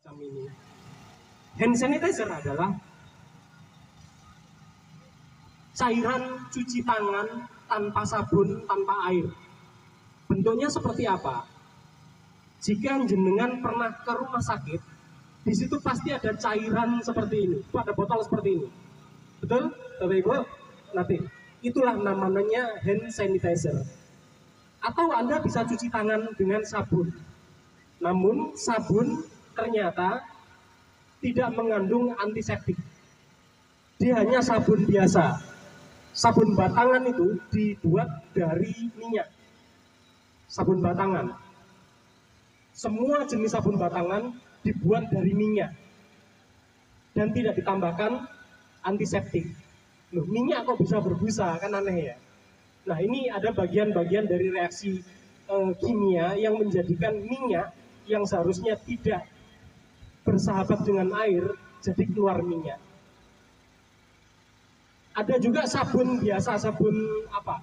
semacam ini. Hand sanitizer adalah cairan cuci tangan tanpa sabun, tanpa air. Bentuknya seperti apa? Jika jenengan pernah ke rumah sakit, di situ pasti ada cairan seperti ini. Itu ada botol seperti ini. Betul? Bapak Ibu? Nanti. Itulah namanya hand sanitizer. Atau Anda bisa cuci tangan dengan sabun. Namun sabun ternyata tidak mengandung antiseptik. Dia hanya sabun biasa. Sabun batangan itu dibuat dari minyak. Sabun batangan. Semua jenis sabun batangan dibuat dari minyak. Dan tidak ditambahkan antiseptik. Loh, minyak kok bisa berbusa? Kan aneh ya. Nah, ini ada bagian-bagian dari reaksi kimia yang menjadikan minyak yang seharusnya tidak bersahabat dengan air, jadi keluar minyak. Ada juga sabun biasa, sabun apa?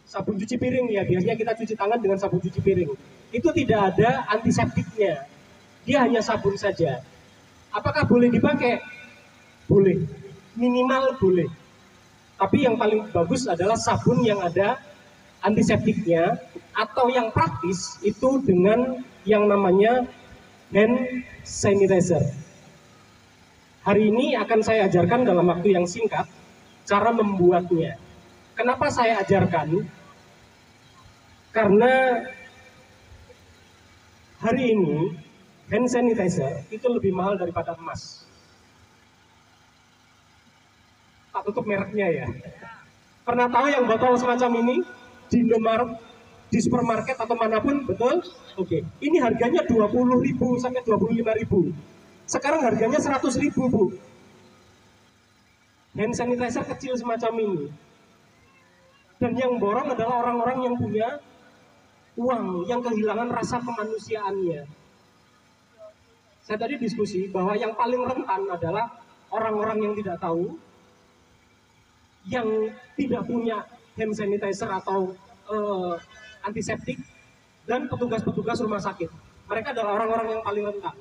Sabun cuci piring ya, biasanya kita cuci tangan dengan sabun cuci piring. Itu tidak ada antiseptiknya, dia hanya sabun saja. Apakah boleh dipakai? Boleh, minimal boleh. Tapi yang paling bagus adalah sabun yang ada antiseptiknya, atau yang praktis itu dengan yang namanya hand sanitizer. Hari ini akan saya ajarkan dalam waktu yang singkat cara membuatnya. Kenapa saya ajarkan? Karena hari ini hand sanitizer itu lebih mahal daripada emas. Tak tutup mereknya ya. Pernah tahu yang botol semacam ini di Indomaret, di supermarket atau manapun, betul? Oke. Ini harganya 20.000 sampai 25.000. Sekarang harganya 100.000, Bu. Hand sanitizer kecil semacam ini. Dan yang borong adalah orang-orang yang punya uang, yang kehilangan rasa kemanusiaannya. Saya tadi diskusi bahwa yang paling rentan adalah orang-orang yang tidak tahu, yang tidak punya hand sanitizer atau antiseptik, dan petugas-petugas rumah sakit. Mereka adalah orang-orang yang paling rentan.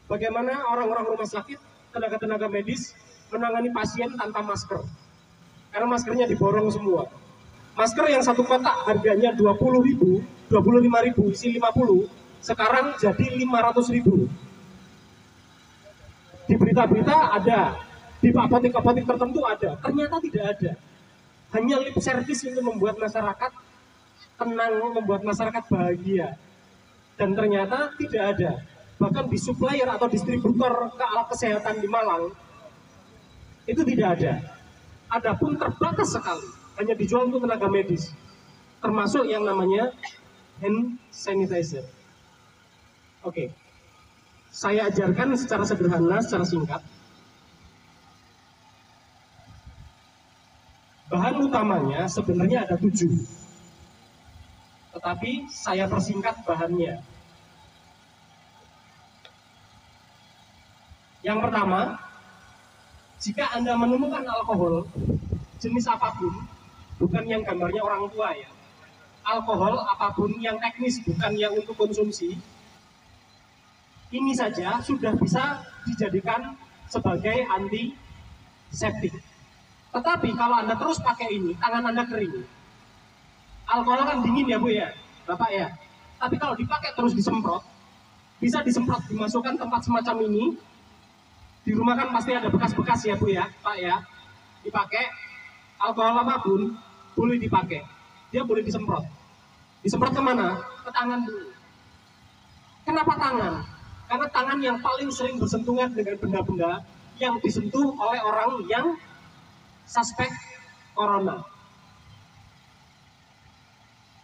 Bagaimana orang-orang rumah sakit, tenaga-tenaga medis menangani pasien tanpa masker? Karena maskernya diborong semua. Masker yang satu kotak harganya 20.000, 25.000, isi 50, sekarang jadi 500.000. Di berita-berita ada, di apotek-apotek tertentu ada, ternyata tidak ada. Hanya lip service untuk membuat masyarakat tenang, membuat masyarakat bahagia. Dan ternyata tidak ada. Bahkan di supplier atau distributor ke alat kesehatan di Malang, itu tidak ada. Adapun terbatas sekali, hanya dijual untuk tenaga medis. Termasuk yang namanya hand sanitizer. Oke. Saya ajarkan secara sederhana, secara singkat. Bahan utamanya sebenarnya ada 7, tetapi saya persingkat bahannya. Yang pertama, jika Anda menemukan alkohol jenis apapun, bukan yang gambarnya orang tua ya, alkohol apapun yang teknis, bukan yang untuk konsumsi, ini saja sudah bisa dijadikan sebagai antiseptik. Tetapi kalau Anda terus pakai ini, tangan Anda kering. Alkohol kan dingin ya Bu ya, Bapak ya. Tapi kalau dipakai terus disemprot, bisa disemprot, dimasukkan tempat semacam ini. Di rumah kan pasti ada bekas-bekas ya Bu ya, Pak ya. Dipakai, alkohol apapun boleh dipakai. Dia boleh disemprot. Disemprot kemana? Ke tangan dulu. Kenapa tangan? Karena tangan yang paling sering bersentuhan dengan benda-benda yang disentuh oleh orang yang suspek corona.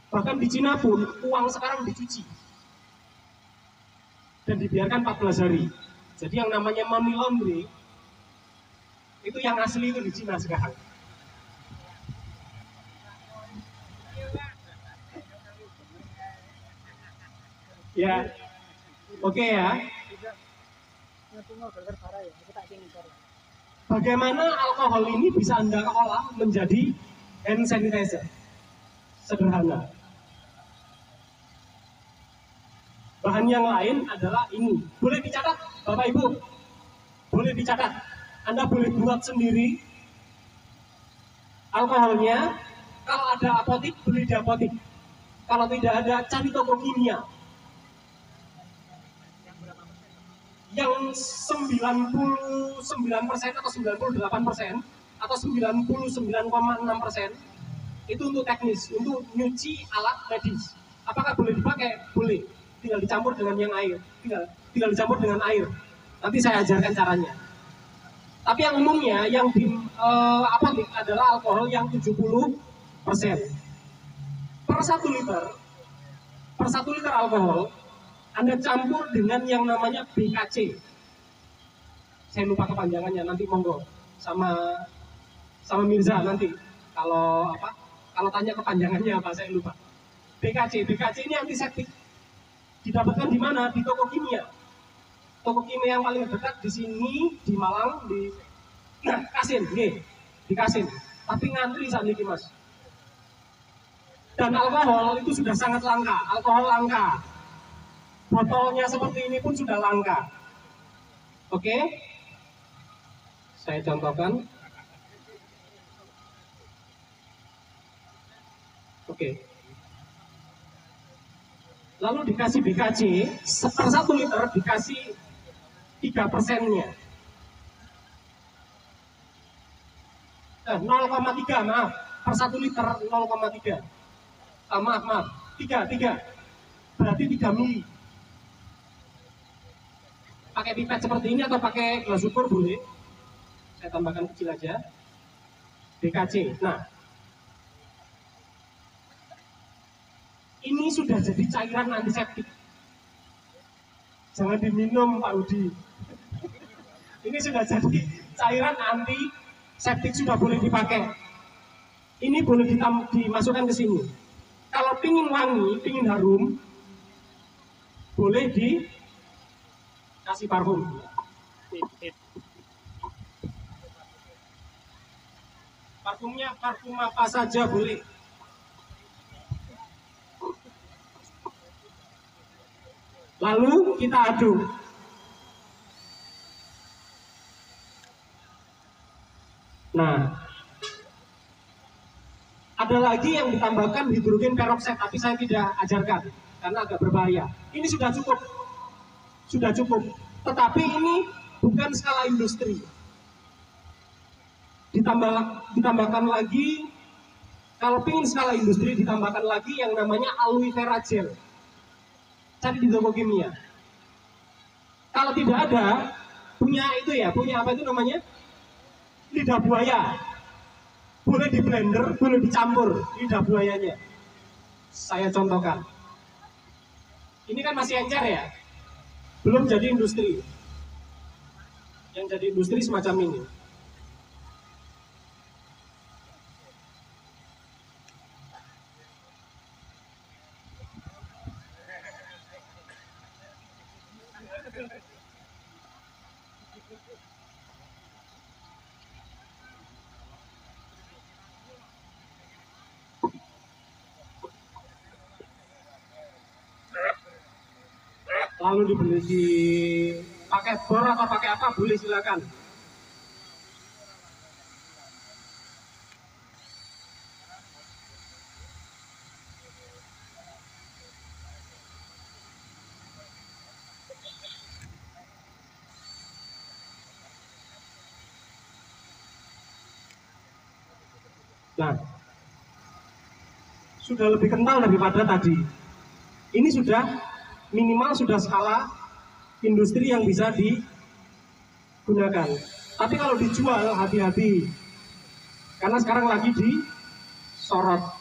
Bahkan di Cina pun uang sekarang dicuci dan dibiarkan 14 hari. Jadi yang namanya money laundry itu yang asli itu di Cina sekarang. Ya, oke ya. Bagaimana alkohol ini bisa Anda olah menjadi hand sanitizer? Sederhana. Bahan yang lain adalah ini. Boleh dicatat, Bapak Ibu? Boleh dicatat. Anda boleh buat sendiri alkoholnya. Kalau ada apotik, beli di apotik. Kalau tidak ada, cari toko kimia. Yang 99% atau 98% atau 99,6% itu untuk teknis, untuk nyuci alat medis. Apakah boleh dipakai? Boleh. Tinggal dicampur dengan yang air. Tinggal dicampur dengan air. Nanti saya ajarkan caranya. Tapi yang umumnya yang di apotik adalah alkohol yang 70%. Per 1 liter, per 1 liter alkohol Anda campur dengan yang namanya BKC. Saya lupa kepanjangannya, nanti monggo sama Mirza nanti kalau tanya kepanjangannya apa saya lupa. BKC ini antiseptik. Didapatkan di mana? Di toko kimia. Toko kimia yang paling dekat di sini di Malang di Kasin, di Kasin. Tapi ngantri saat ini Mas. Dan alkohol itu sudah sangat langka, alkohol langka. Botolnya seperti ini pun sudah langka. Oke? Saya contohkan. Oke. Lalu dikasih BKC, per 1 liter dikasih 3%-nya. 0,3 maaf, per 1 liter 0,3. Maaf, 3. Berarti 3 mili. Pakai pipet seperti ini atau pakai gelas ukur boleh. Saya tambahkan kecil aja. BKC. Nah, ini sudah jadi cairan antiseptik. Jangan diminum Pak Udi. Ini sudah jadi cairan antiseptik, sudah boleh dipakai. Ini boleh dimasukkan ke sini. Kalau pingin wangi, pingin harum, boleh dikasih parfum. Parfumnya parfum apa saja boleh. Lalu kita aduk. Nah, ada lagi yang ditambahkan hidrogen peroksid, tapi saya tidak ajarkan karena agak berbahaya. Ini sudah cukup. Tetapi ini bukan skala industri. Ditambahkan lagi, kalau ingin skala industri ditambahkan lagi yang namanya aloe vera gel. Cari di toko kimia. Kalau tidak ada, punya apa itu namanya? Lidah buaya. Boleh di blender, boleh dicampur lidah buayanya. Saya contohkan. Ini kan masih encer ya, belum jadi industri. Yang jadi industri semacam ini. Lalu dibeli pakai bor atau pakai apa boleh silakan. Nah, sudah lebih kental daripada tadi. Ini sudah minimal sudah skala industri yang bisa digunakan. Tapi kalau dijual hati-hati, karena sekarang lagi disorot.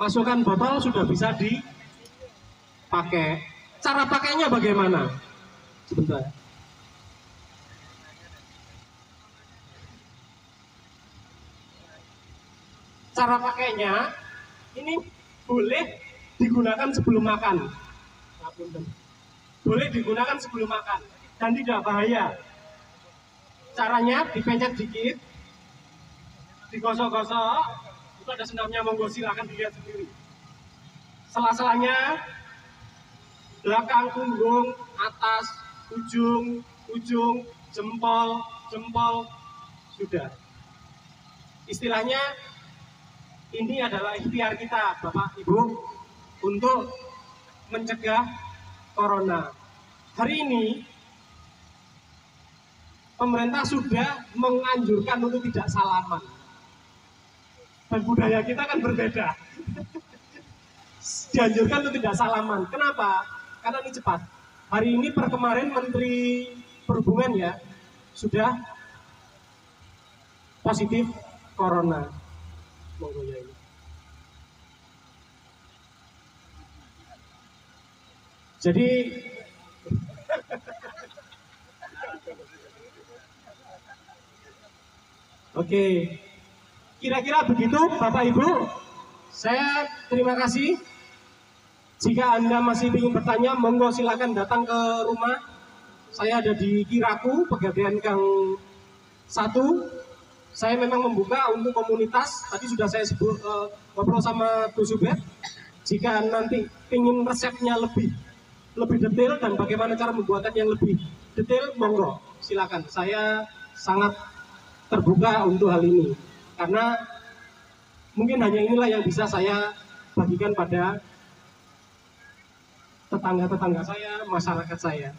masukkan botol sudah bisa dipakai. Cara pakainya bagaimana? Sebentar. Cara pakainya ini boleh digunakan sebelum makan. Boleh digunakan sebelum makan dan tidak bahaya. Caranya dipencet dikit, digosok-gosok, itu ada senamnya, monggo silakan dilihat sendiri. Sela-selanya, belakang punggung, atas, ujung, jempol, sudah. Istilahnya ini adalah ikhtiar kita, Bapak Ibu, untuk mencegah corona. Hari ini pemerintah sudah menganjurkan untuk tidak salaman. Dan budaya kita kan berbeda. Dianjurkan untuk tidak salaman. Kenapa? Karena ini cepat. Hari ini per kemarin Menteri Perhubungan ya sudah positif corona. Monggo ya ini. Jadi oke, kira-kira begitu Bapak Ibu. Saya terima kasih. Jika Anda masih ingin bertanya, monggo silakan datang ke rumah. Saya ada di Kiraku, Pegadaian Gang 1. Saya memang membuka untuk komunitas. Tadi sudah saya sebut ngobrol sama Bu Subet. Jika nanti ingin resepnya lebih detail dan bagaimana cara membuatnya yang lebih detail, monggo silakan. Saya sangat terbuka untuk hal ini karena mungkin hanya inilah yang bisa saya bagikan pada tetangga-tetangga saya, masyarakat saya.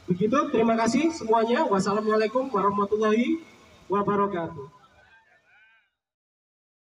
Begitu, terima kasih semuanya. Wassalamualaikum warahmatullahi wabarakatuh.